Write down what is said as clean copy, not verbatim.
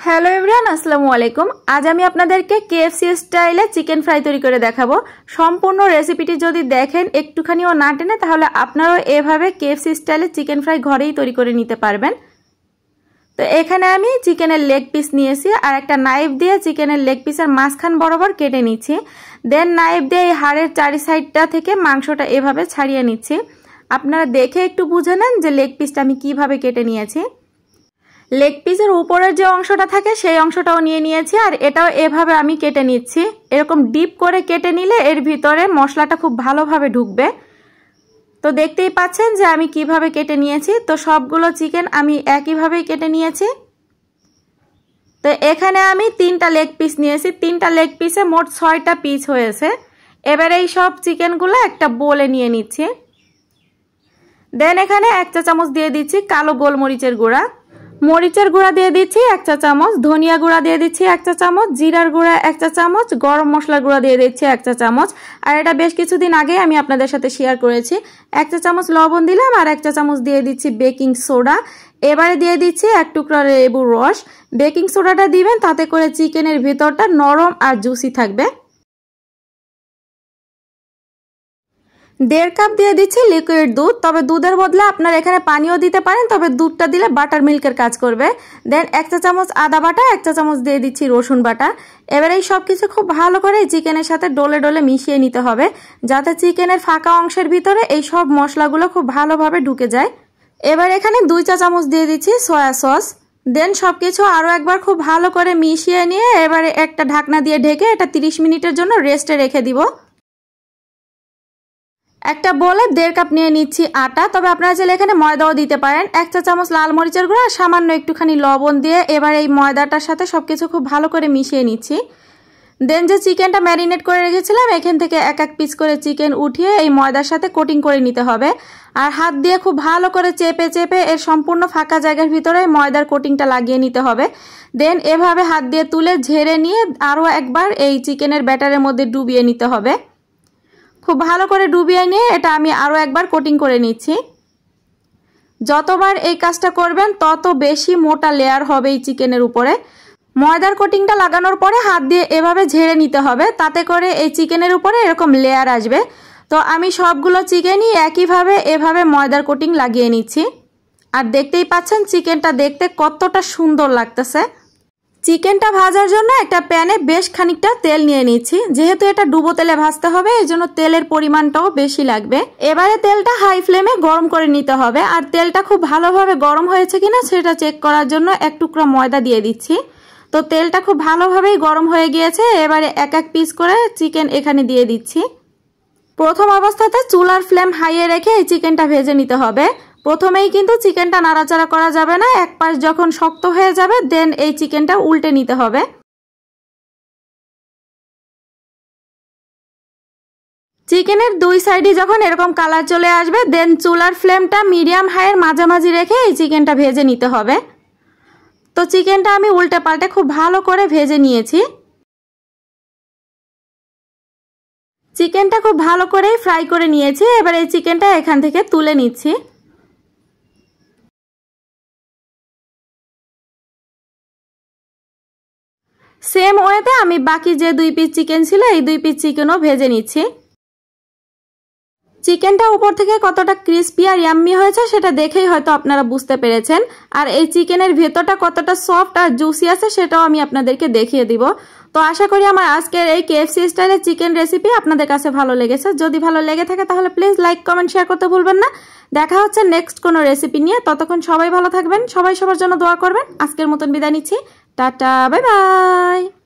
Hello everyone, আসসালামু আলাইকুম। আজ আমি আপনাদেরকে কেএফসি স্টাইলে চিকেন ফ্রাই তৈরি করে দেখাবো। সম্পূর্ণ রেসিপিটি যদি দেখেন একটুখানিও না টেনে, তাহলে আপনারাও এভাবে কেএফসি স্টাইলে চিকেন ফ্রাই ঘরেই তৈরি করে নিতে পারবেন। তো এখানে আমি চিকেনের লেগ পিস নিয়েছি আর একটা নাইফ দিয়ে চিকেনের লেগ পিসের মাঝখান বরাবর কেটে নিচ্ছি। দেন নাইফ দিয়ে এই হাড়ের চারি সাইডটা থেকে মাংসটা এভাবে ছাড়িয়ে নিচ্ছি। আপনারা দেখে একটু বুঝে নেন যে লেগ পিসটা আমি কিভাবে কেটে নিয়েছি। লেগ পিসের উপরের যে অংশটা থাকে সেই অংশটাও নিয়ে নিয়েছি আর এটাও এভাবে আমি কেটে নিচ্ছি। এরকম ডিপ করে কেটে নিলে এর ভিতরে মশলাটা খুব ভালোভাবে ঢুকবে। তো দেখতেই পাচ্ছেন যে আমি কিভাবে কেটে নিয়েছি। তো সবগুলো চিকেন আমি একইভাবেই কেটে নিয়েছি। তো এখানে আমি 3টা লেগ পিস নিয়েছি। 3টা লেগ পিসে মোট 6টা পিস হয়েছে। এবার এই সব চিকেনগুলো একটা বোলে নিয়ে নিচ্ছি। দেন এখানে 1 চা চামচ দিয়ে দিচ্ছি কালো গোলমরিচের গুঁড়া, মরিচের গুঁড়া দিয়ে দিচ্ছি 1 চা চামচ, ধনিয়া গুঁড়া দিয়ে দিচ্ছি 1 চা চামচ, জিরার গুঁড়া 1 চা চামচ, গরম মশলার গুঁড়া দিয়ে দিচ্ছি 1 চা চামচ। আর এটা বেশ কিছুদিন আগে আমি আপনাদের সাথে শেয়ার করেছি। 1 চা চামচ লবণ দিলাম আর 1 চা চামচ দিয়ে দিচ্ছি বেকিং সোডা। এবারে দিয়ে দিচ্ছি 1 টুকরা লেবুর রস। বেকিং সোডাটা দিবেন তাতে করে চিকেনের ভিতরটা নরম আর জুসি থাকবে। 1.5 কাপ দিয়ে দিচ্ছি লিকুইড দুধ, তবে দুধের বদলে আপনারা এখানে পানিও দিতে পারেন, তবে দুধটা দিলে বাটার মিল্কের কাজ করবে। দেন 1 চা চামচ আদা বাটা, 1 চা চামচ দিয়ে দিচ্ছি রসুন বাটা। এবার এই সব কিছু খুব ভালো করে চিকেনের সাথে ডলে ডলে মিশিয়ে নিতে হবে, যাতে চিকেনের ফাঁকা অংশের ভিতরে এই সব মশলাগুলো খুব ভালোভাবে ঢুকে যায়। এবার এখানে 2 চা চামচ দিয়ে দিচ্ছি সয়া সস। দেন সবকিছু আরও একবার খুব ভালো করে মিশিয়ে নিয়ে এবারে একটা ঢাকনা দিয়ে ঢেকে এটা 30 মিনিটের জন্য রেস্টে রেখে দিব। একটা বলে 1.5 কাপ নিয়ে নিচ্ছি আটা, তবে আপনারা চাইলে এখানে ময়দাও দিতে পারেন। 1 চা চামচ লাল মরিচের গুঁড়া, সামান্য একটুখানি লবণ দিয়ে এবার এই ময়দাটার সাথে সবকিছু খুব ভালো করে মিশিয়ে নিচ্ছি। দেন যে চিকেনটা ম্যারিনেট করে রেখেছিলাম এখান থেকে এক এক পিস করে চিকেন উঠিয়ে এই ময়দার সাথে কোটিং করে নিতে হবে। আর হাত দিয়ে খুব ভালো করে চেপে চেপে এর সম্পূর্ণ ফাঁকা জায়গার ভিতরে ময়দার কোটিংটা লাগিয়ে নিতে হবে। দেন এভাবে হাত দিয়ে তুলে ঝেড়ে নিয়ে আরও একবার এই চিকেনের ব্যাটারের মধ্যে ডুবিয়ে নিতে হবে। খুব ভালো করে ডুবিয়ে নিয়ে এটা আমি আরও একবার কোটিং করে নিচ্ছি। যতবার এই কাজটা করবেন তত বেশি মোটা লেয়ার হবে এই চিকেনের উপরে। ময়দার কোটিংটা লাগানোর পরে হাত দিয়ে এভাবে ঝেড়ে নিতে হবে, তাতে করে এই চিকেনের উপরে এরকম লেয়ার আসবে। তো আমি সবগুলো চিকেনই একইভাবে এভাবে ময়দার কোটিং লাগিয়ে নিচ্ছি। আর দেখতেই পাচ্ছেন চিকেনটা দেখতে কতটা সুন্দর লাগতেছে। চিকেনটা ভাজার জন্য একটা প্যানে বেশ খানিকটা তেল নিয়ে নিচ্ছি। যেহেতু এটা ডুবো তেলে ভাজতে হবে এই জন্য তেলের পরিমাণটাও বেশি লাগবে। এবারে তেলটা হাই ফ্লেমে গরম করে নিতে হবে। আর তেলটা খুব ভালোভাবে গরম হয়েছে কিনা সেটা চেক করার জন্য 1 টুকরা ময়দা দিয়ে দিচ্ছি। তো তেলটা খুব ভালোভাবেই গরম হয়ে গিয়েছে। এবারে এক এক পিস করে চিকেন এখানে দিয়ে দিচ্ছি। প্রথম অবস্থাতে চুলার ফ্লেম হাইয়ে রেখে এই চিকেনটা ভেজে নিতে হবে। প্রথমেই কিন্তু চিকেনটা নাড়াচাড়া করা যাবে না। এক পাশ যখন শক্ত হয়ে যাবে দেন এই চিকেনটা উল্টে নিতে হবে। চিকেনের 2 সাইডে যখন এরকম কালার চলে আসবে দেন চুলার ফ্লেমটা মিডিয়াম হাইয়ের মাঝামাঝি রেখে এই চিকেনটা ভেজে নিতে হবে। তো চিকেনটা আমি উল্টে পাল্টে খুব ভালো করে ভেজে নিয়েছি। চিকেনটা খুব ভালো করে ফ্রাই করে নিয়েছি। এবার এই চিকেনটা এখান থেকে তুলে নিচ্ছি। সেম ওয়েতে আমি বাকি যে 2 পিস চিকেন ছিল এই 2 পিস চিকেনও ভেজে নিচ্ছি। চিকেনটা উপর থেকে কতটা ক্রিস্পি আর ইয়াম্মি হয়েছে সেটা দেখেই হয়তো আপনারা বুঝতে পেরেছেন। আর এই চিকেনের ভেতরটা কতটা সফট আর জুসি আছে সেটাও আমি আপনাদেরকে দেখিয়ে দিব। তো আশা করি আমার আজকের এই কেএফসি স্টাইলের চিকেন রেসিপি আপনাদের কাছে ভালো লেগেছে। যদি ভালো লেগে থাকে তাহলে প্লিজ লাইক কমেন্ট শেয়ার করতে ভুলবেন না। দেখা হচ্ছে নেক্সট কোনো রেসিপি নিয়ে। ততক্ষণ সবাই ভালো থাকবেন, সবাই সবার জন্য দোয়া করবেন। আজকের মতন বিদায় নিচ্ছি। Tata, bye bye.